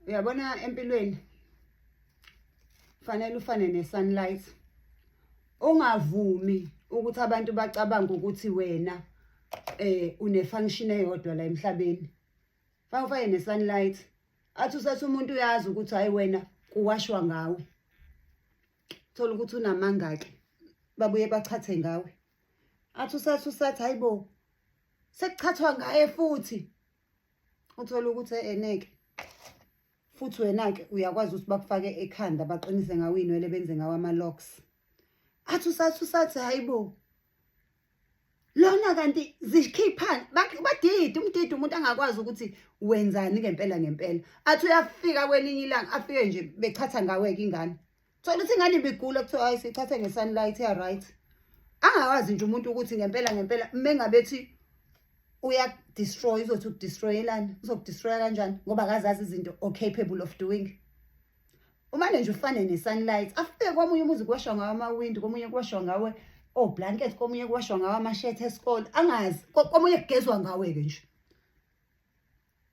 Uyabona empilweni fanele ufane ne-sunlight. Ungavumi ukuthi abantu bacabanga ukuthi wena une-function eyodwa la emhlabeni. Fanele ufane ne-sunlight. Athi usathi umuntu uyazi ukuthi hayi wena kuwashwa ngawe. Thola ukuthi unamanga-ke babuye bachathe ngawe. Athi usathi hayibo sekuchathwa ngaye futhi. Uthola ukuthi eneke futhi wena-ke uyakwazi ukuthi bakufake ekhanda baqinise ngawo iy'nwele benze ngawo ama-locks. Athi usathi hayibo lona kanti zikhiphani badide umdidi umuntu angakwazi ukuthi wenzani ngempela. Athi uyafika kwelinye ilanga afike nje bechatha ngawe-ke ingane. Thola ukuthi ingane ibigula kuthiwa hayi sichathe nge-sunlight right. Angawazi nje umuntu ukuthi ngempela mengabethi uya-destroy uzothi ukudestroyelani uzokudestroya kanjani ngoba akazazi izinto o-capable of doing. Umane nje ufane ne-sunlight afike komunye umuzi kuwashwa ngawo amawindi, komunye kuwashwa ngawe o-blanket, komunye kuwashwa ngawo amashethi esikole angazi komunye kugezwa ngawe-ke nje.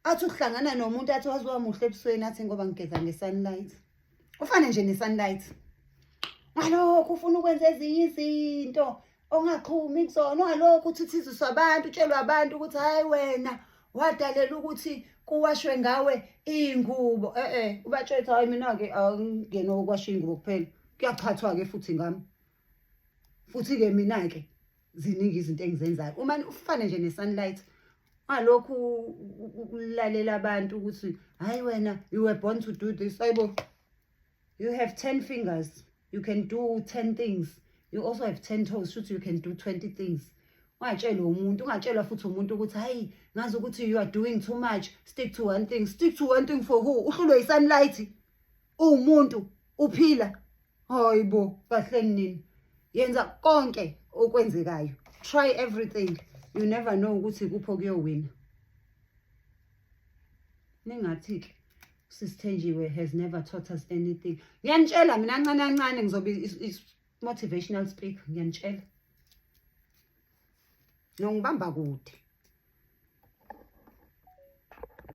Athi ukuhlangana nomuntu athi waziwa muhle ebusweni athi ngoba ngigeza nge-sunlight. Ufane nje ne-sunlight. Ngalokho ufuna ukwenza ezinye izinto ongaqhumi kuzona, ngalokho uthithiziswa abantu utshelwe abantu ukuthi hayi wena wadalela ukuthi kuwashwe ngawe iy'ngubo. Ubatshela hayi mina-ke angingena ukwasha iy'ngubo kuphela kuyachathwa-ke futhi ngami. Futhi-ke mina-ke ziningi izinto engizenzayo. Umane ufane nje ne-sunlight. Ngalokhu ulalela abantu ukuthi hayi wena you were born to do this. Hayibo you have 10 fingers. You can do 10 things. You also have 10 toes. Shoot, you can do 20 things. Ungatshelwa umuntu, ungatshelwa futhi umuntu ukuthi hayi ngazi ukuthi you are doing too much. Stick to one thing. Stick to one thing for who? Uhlulwe i-sunlight. Umuntu uphila. Hayibo kahle nini. Yenza konke okwenzekayo. Try everything. You never know ukuthi kupho kuyowina. Ningathi-ke Sisithenjiwe has never taught us anything. Ngiyanitshela mina kancane ngizobe motivational speaker. Ngiyanitshela. Nongibamba kude.